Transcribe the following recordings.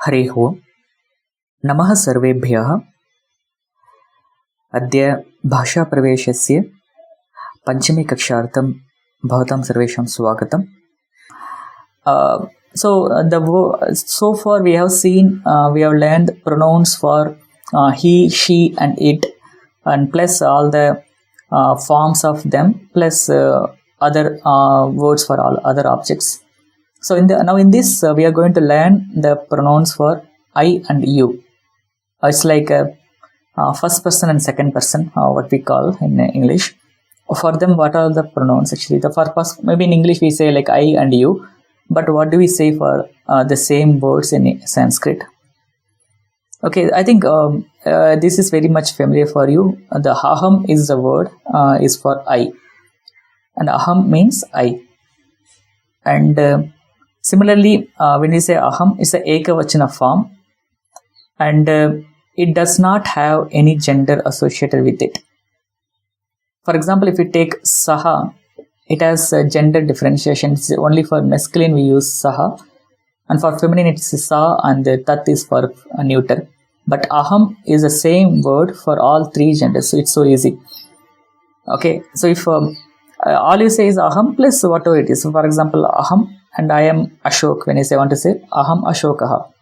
हरिः ओम्। नमः सर्वेभ्यः। अद्य भाषाप्रवेशस्य पञ्चमी कक्षार्थं भवतां सर्वेषां स्वागतम्। So far we have learned pronouns for he, she and it, and plus all the forms of them, plus other words for all other objects. So now in this we are going to learn the pronouns for I and you. It's like first person and second person, what we call in English. For them, what are the pronouns actually? The first, maybe in English we say like I and you, but what do we say for the same words in Sanskrit? Okay, I think this is very much familiar for you. The aham is the word is for I, and aham means I. And similarly, when we say aham, it's a ekavachana form, and it does not have any gender associated with it. For example, if we take saha, it has gender differentiation. It's only for masculine we use saha, and for feminine it's sa, and tat is for neuter. But aham is the same word for all three genders, so it's so easy. Okay, so if all you say is aham plus whatever it is. So for example, aham and I am Ashok. When I want to say aham Ashokaha.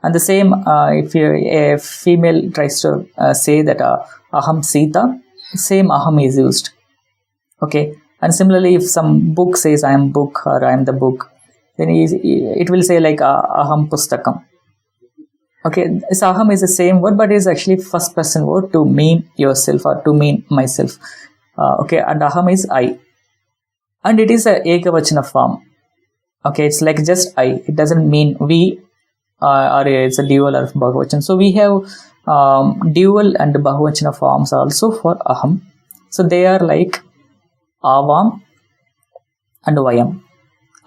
And the same if a female tries to say that aham Sita, same aham is used. Okay, and similarly if some book says I am book or I am the book, then it will say like aham Pustakam. Okay, so aham is the same word, but it is actually first person word to mean yourself or to mean myself. Okay, and aham is I, and it is a ekavachana form. Okay, it's like just I. It doesn't mean we, or it's a dual or bahuvachan. So we have dual and bahuvachana forms also for aham. So they are like avam and vayam.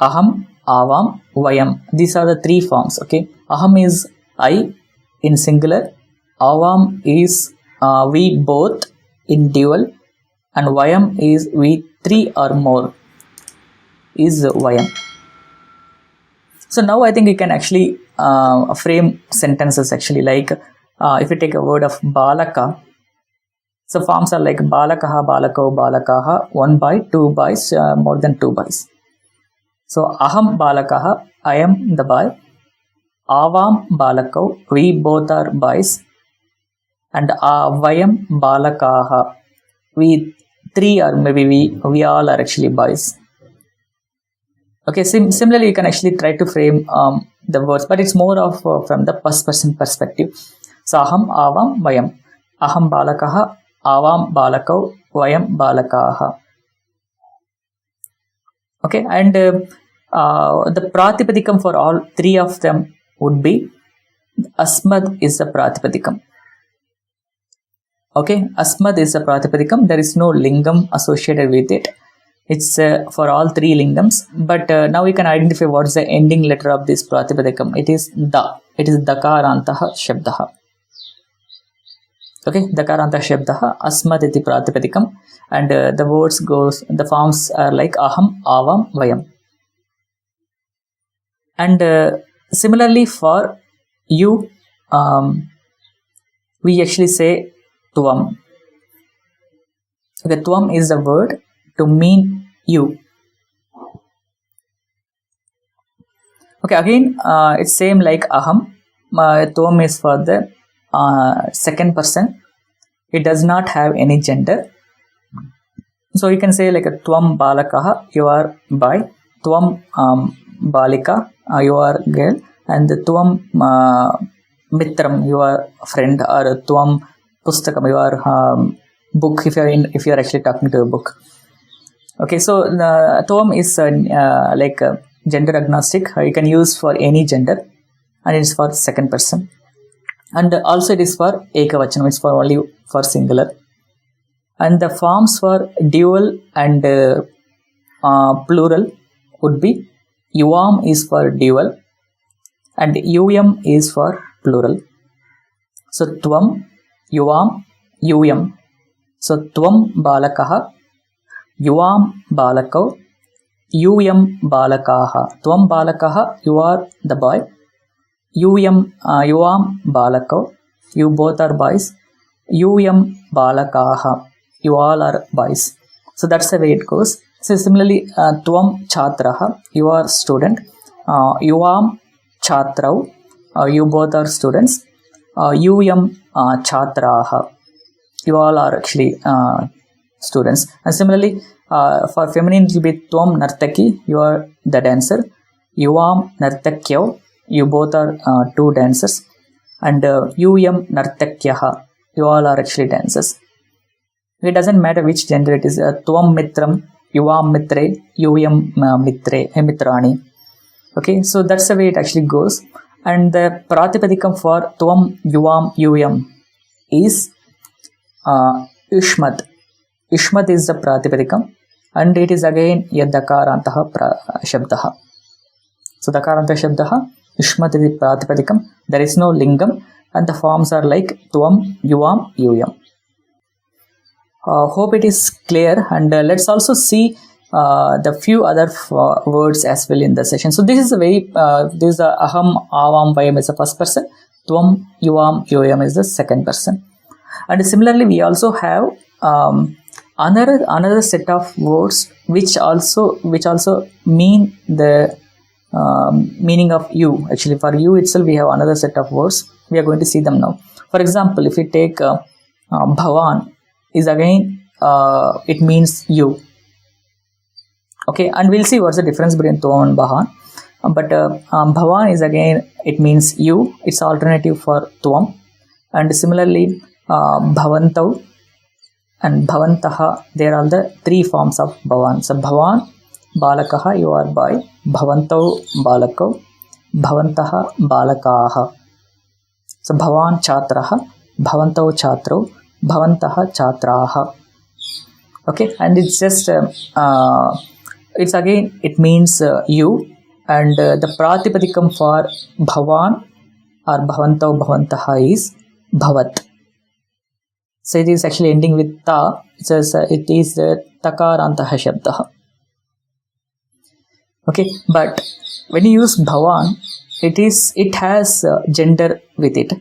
Aham, avam, vayam. These are the three forms. Okay, aham is I in singular, avam is we both in dual, and vayam is we three or more is vayam. So now I think you can actually frame sentences actually, like if you take a word of balaka, so forms are like balakaha, balako, balakaha, 1 boy, 2 boys, more than 2 boys. So aham balakaha, I am the boy. Avam balako, we both are boys. And vayam balakaha, we three or maybe we all are actually boys. Okay, similarly you can actually try to frame the words, but it's more of from the first person perspective. So aham, avam, vayam. Aham balakaha, avam balakau, vayam balakaha. Okay, and the pratipadikam for all three of them would be asmad is the pratipadikam. Okay, asmad is the pratipadikam. There is no lingam associated with it. It's for all three lingams, but now we can identify what is the ending letter of this pratipadikam. It is da. It is dakarantaha shabdaha. Okay, dakarantaha shabdaha asmad iti pratipadikam, and the words the forms are like aham, avam, vayam. And similarly for you, we actually say tvam. Okay, tvam is the word to mean you. Okay, again it's same like aham. Tvam is for the second person. It does not have any gender. So you can say like a tvam balakaha, you are boy. Tvam balika, you are girl. And the tvam mitram, you are friend. Or tvam pustakam, you are book, if you are actually talking to a book. Okay, so tvam is like gender agnostic. You can use for any gender, and it is for second person, and also it is for ekavachanam. It's for only for singular. And the forms for dual and plural would be yuvam is for dual, and uyam is for plural. So tvam, yuvam, uyam. So tvam balakaha, yuvam balakau, Yuyam balakaha. Tvam balakaha, you are the boy. yuvam balako, you both are boys. Yum balakaha, you all are boys. So that's the way it goes. So similarly, tvam chatraha, you are student. Yuvam chatrau, you both are students. Yum chatraha, you all are actually students. And similarly, for feminine it will be tvam nartaki, you are the dancer. Yuvam nartakyo, you both are two dancers. And yum nartakyaha, you all are actually dancers. It doesn't matter which gender it is. Tvam mitram, yuvam mitre, yum mitrani. Okay, so that's the way it actually goes. And the pratipadikam for tvam yuvam yum is Yushmat. Yushmat is the pratipadikam, and it is again yadakarantaha shabdaha. So dakaranta shabdaha, Yushmat is the pratipadikam. There is no lingam, and the forms are like tvam, yuvam, yum. Hope it is clear, and let's also see the few other words as well in the session. So this is a very this is a aham, avam, vayam is the first person. Tvam, yuvam, yum is the second person. And similarly, we also have another set of words which also mean the meaning of you. Actually, for you itself, we have another set of words. We are going to see them now. For example, if we take bhavan, is again it means you. Okay, and we'll see what's the difference between tvam and bhavan. But bhavan is again it means you. It's alternative for tvam. And similarly, bhavantau and bhavantaha, there are the three forms of bhavan. So bhavan balakaha, you are boy. Bhavantau balakau, bhavantaha balakaha. So bhavan chatraha, bhavantau chatrau, bhavantaha chatraha. Okay, and it's just it's again it means you, and the pratipadikam for bhavan or bhavantau bhavantaha is bhavat. So it is actually ending with ta. It says it is the takarantaha shabdaha. Okay, but when you use bhavan, it has gender with it.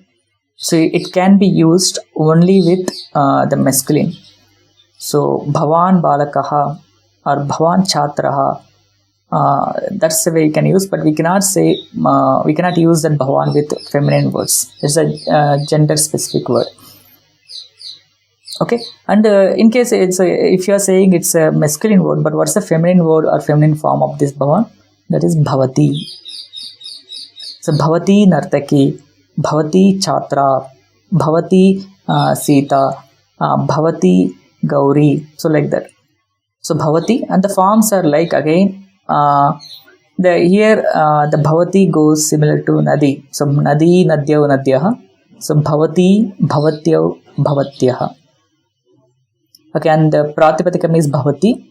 So it can be used only with the masculine. So bhavan balakaha or bhavan chatraha, that's the way you can use, but we cannot say we cannot use that bhavan with feminine words. It's a gender specific word. Okay, and in case if you are saying it's a masculine word, but what's the feminine word or feminine form of this bhavan? That is bhavati. So bhavati nartaki, bhavati chatra, bhavati sita, bhavati gauri. So like that. So bhavati, and the forms are like again the bhavati goes similar to nadi. So nadi nadyau nadyaha. So bhavati bhavatyau bhavatyaha. Okay, and the pratipadikam is bhavati.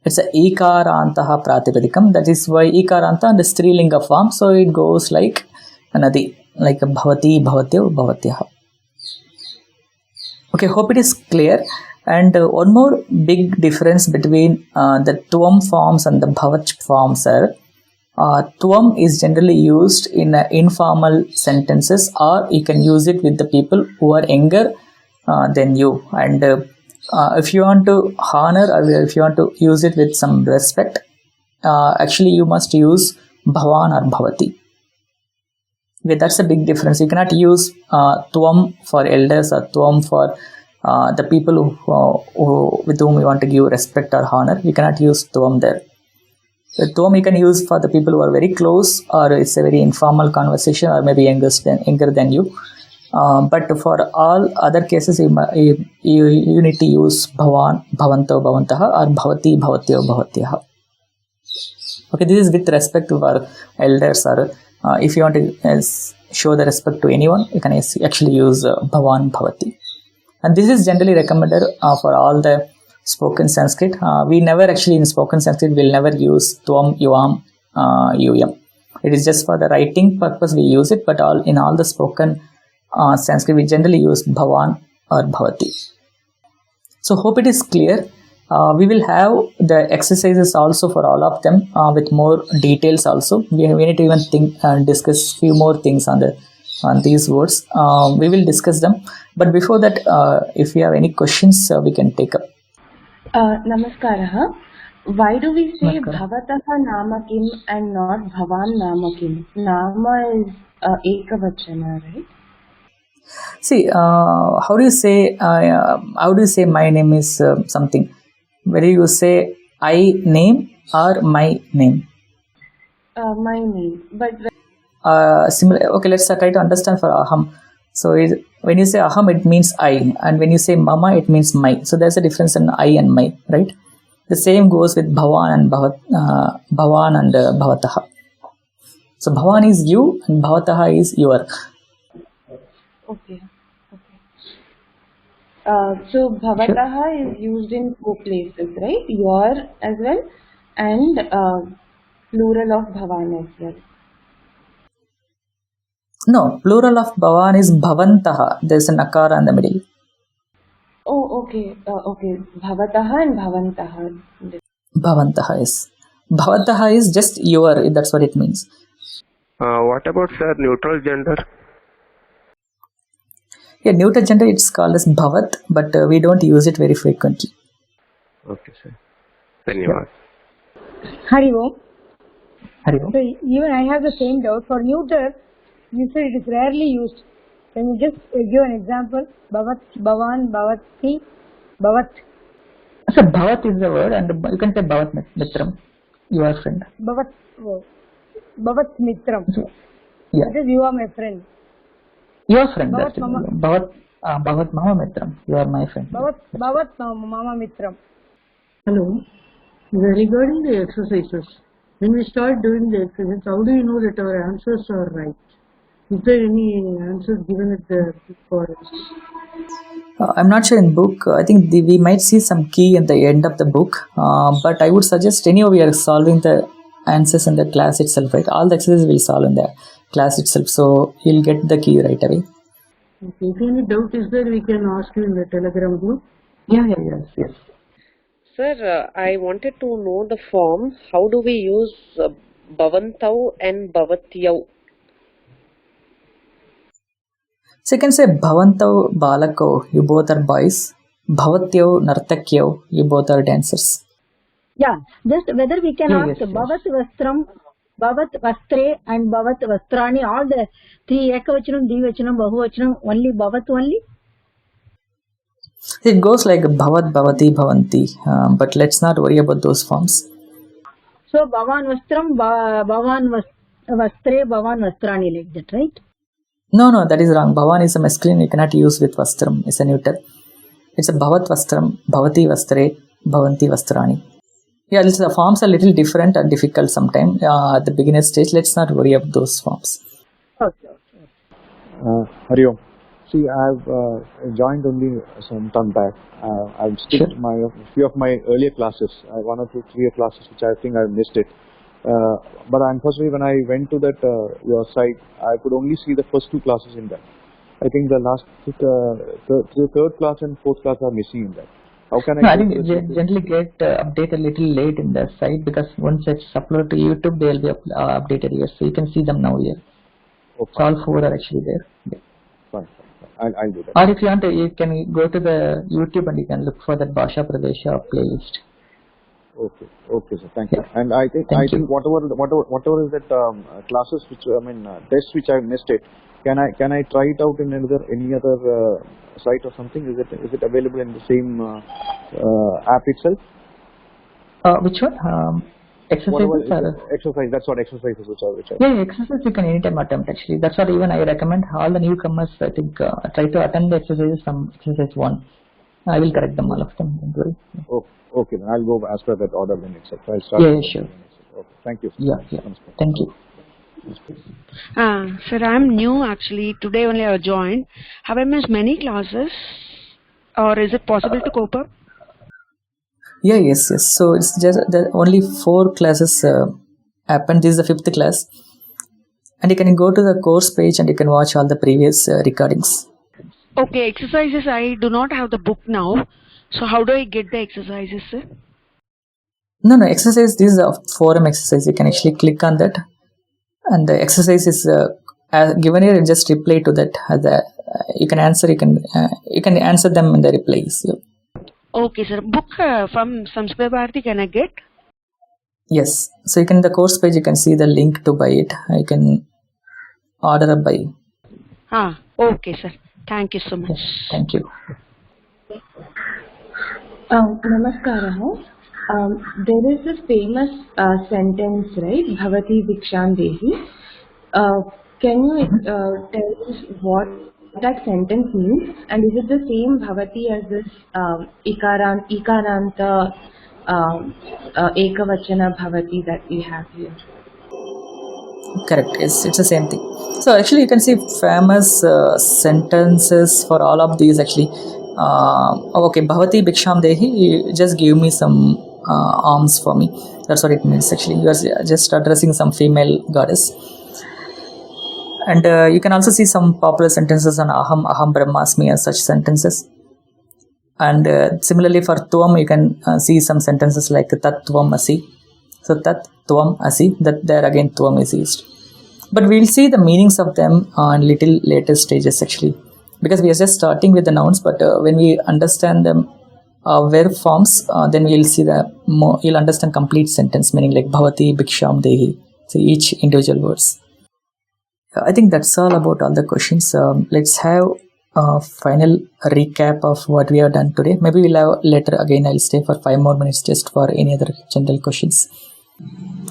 It's a ikarantaha pratipadikam. That is why ikaranta and the strilinga form. So it goes like a nadi, like a bhavati bhavatyav bhavatyaha. Okay, hope it is clear. And one more big difference between the tvam forms and the bhavat forms are tvam is generally used in informal sentences, or you can use it with the people who are younger than you. And if you want to honor or if you want to use it with some respect, actually you must use bhavan or bhavati. Okay, that's a big difference. You cannot use tvam for elders or tvam for the people who with whom you want to give respect or honor. You cannot use tvam there. The tvam you can use for the people who are very close, or it's a very informal conversation, or maybe younger than you. But for all other cases, you need to use bhavan, bhavanto, bhavantaha, or bhavati, bhavatyo, bhavatyaha. Okay, this is with respect to our elders, or if you want to show the respect to anyone, you can actually use bhavan, bhavati. And this is generally recommended for all the spoken Sanskrit. We never actually in spoken Sanskrit will never use tvam, yuvam, yum. It is just for the writing purpose we use it, but in all the spoken Sanskrit we generally use bhavan or bhavati. So hope it is clear. We will have the exercises also for all of them with more details also. We need to even think and discuss few more things on these words. We will discuss them. But before that, if you have any questions, we can take up. Namaskarah. Why do we say Namaskara. Bhavatah Nama Kim and not Bhavan Nama Kim? Nama is Ekavachana, right? See, how do you say my name is something? Whether you say I name or my name. My name. But Similar. Okay, let's try to understand for aham. So when you say aham, it means I, and when you say mama, it means my. So there's a difference in I and my, right? The same goes with bhavan and bhavataha. So bhavan is you and bhavataha is your. okay. So Bhavataha is used in 4 places, right? Your as well, and plural of Bhavan as well. No, plural of bhavan is bhavantaha. There's an akara in the middle. Oh, okay. Okay. Bhavataha and Bhavantaha. Bhavantaha is. Bhavataha is just your. That's what it means. What about, sir, neutral gender? Yeah, neutral gender, it's called as bhavat, but we don't use it very frequently. Okay, sir. Dhanyavad. Hari Om. Hari Om. So even I have the same doubt. For neuter, you said it is rarely used. Can you just give an example? Bhavat, Bhavan, Bhavati, Bhavat. So bhavat is the word, and you can say bhavat mitram, your friend. Bhavat, Bhavat Mitram. Yeah, That is, you are my friend. your friend. Bhavat That's it. mama. Bhavat mama mitram. You are my friend. Bhavat Mama Mitram. Hello. Regarding the exercises, when we start doing the exercises, how do you know that our answers are right? Is there any answers given at the for us? I'm not sure in book. I think we might see some key in the end of the book. But I would suggest anyhow we are solving the answers in the class itself, right? All the exercises will solve in the class itself, so you'll get the key right away. Okay. If any doubt is there, we can ask you in the Telegram group. Yes. Sir, I wanted to know the form. How do we use Bhavantau and Bhavatyau? So you can say bhavantau balako, you both are boys. Bhavatyau nartakyau, you both are dancers. Yeah, just whether we can ask Yes. Bhavat Vastram, Bhavat Vastre and Bhavat Vastrani, all the 3 Ekavachanam, Dvivachanam, Bahuvachanam, only Bhavat only? It goes like bhavat, bhavati, bhavanti, but let's not worry about those forms. So Bhavan Vastram, Bhavan Vastre, Bhavan Vastrani, like that, right? No, that is wrong. Bhavan is a masculine, you cannot use with vastram. It's a neuter. It's a bhavat vastram, bhavati vastre, bhavanti vastrani. Yeah, the forms are a little different and difficult sometimes at the beginner stage. Let's not worry about those forms. Okay. Hari Om. See, I've joined only some time back. I've skipped Sure. few of my earlier classes, 1 or 2 clear classes, which I think I've missed it. But unfortunately, when I went to that your site, I could only see the first 2 classes in that. I think the last third class and fourth class are missing in that. How can No, I go think to it the generally get updated a little late in the site, because once it's uploaded to YouTube, they will be updated here. So you can see them now here. Okay. So all 4 are actually there. Yeah. Fine. I'll do that. Or if you want to, you can go to the YouTube and you can look for that Bhasha Pradesha playlist. Okay, sir. Thank you. And I think Thank you. whatever is that classes which tests which I missed it. Can I try it out in any other site or something? Is it available in the same app itself? Which one? Exercises? Exercise. That's what exercises which are. Yeah, exercise you can anytime attempt actually. That's what even I recommend all the newcomers. I think try to attend the exercises from exercise 1. I will correct them all of them. Don't worry. Okay, then I'll go as per that order then itself. I'll start. Yeah, sure. Okay, thank you. Yeah. Thank you. Sir, I'm new actually. Today only I joined. Have I missed many classes? Or is it possible to cope up? Yeah, yes. So it's just that only 4 classes happened. This is the 5th class. And you can go to the course page and you can watch all the previous recordings. Okay, exercises I do not have the book now. So how do I get the exercises, sir? No, exercise, this is a forum exercise. You can actually click on that, and the exercise is given here. Just reply to that. You can answer. You can answer them in the replies. Yeah. Okay, sir. Book from Samskrit Bharati can I get? Yes. So you can, the course page, you can see the link to buy it. You can order a buy. Okay, sir. Thank you so much. Thank you. Namaskaraha. There is this famous sentence, right? Bhavati Diksham Dehi. Can you tell us what that sentence means? And is it the same Bhavati as this Ikaranta Ekavachana Bhavati that we have here? Correct. Yes, it's the same thing. So actually, you can see famous sentences for all of these. Actually, okay, Bhavati Bhiksham Dehi. You just give me some alms for me. That's what it means. Actually, you are just addressing some female goddess. And you can also see some popular sentences on Aham Brahmasmi as such sentences. And similarly for Tvam, you can see some sentences like Tat Tvam Asi. So Tat Tvam Asi, that there again Tvam is used. But we'll see the meanings of them on little later stages actually, because we are just starting with the nouns. But when we understand them verb forms, then we'll see you'll understand complete sentence meaning, like Bhavati Bhiksham Dehi. So each individual words. I think that's all about all the questions. Let's have a final recap of what we have done today. Maybe we'll have later again. I'll stay for 5 more minutes just for any other general questions.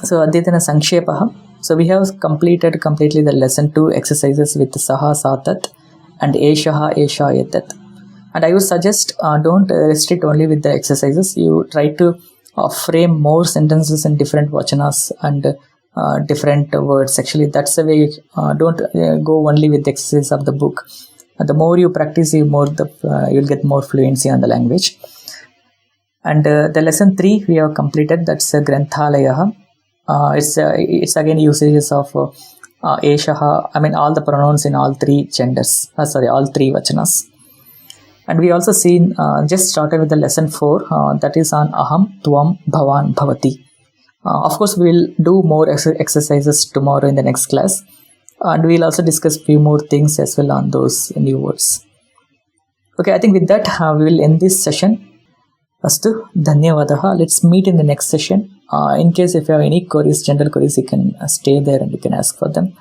So Aditana Sankshepaha. So we have completed completely the lesson 2 exercises with Saha Satat and Eshaha Esha Yetat. And I would suggest don't restrict only with the exercises. You try to frame more sentences in different vachanas and different words. Actually, that's the way. Don't go only with the exercise of the book. The more you practice, you'll get more fluency on the language. And the lesson 3 we have completed. That's Granthalaya. It's again usages of Eshaha. I mean all the pronouns in all 3 genders. All 3 vachanas. And we also seen just started with the lesson 4. That is on Aham, Tvam, Bhavan, Bhavati. Of course, we'll do more exercises tomorrow in the next class, and we'll also discuss few more things as well on those new words. Okay, I think with that we will end this session. Astu, Dhanyavadaha. Let's meet in the next session. In case if you have any queries, general queries, you can stay there and you can ask for them.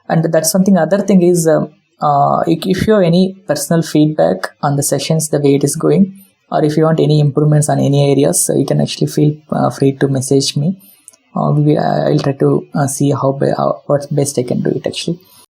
And that's something. Other thing is, if you have any personal feedback on the sessions, the way it is going, or if you want any improvements on any areas, you can actually feel free to message me. I'll try to see what's best I can do it actually.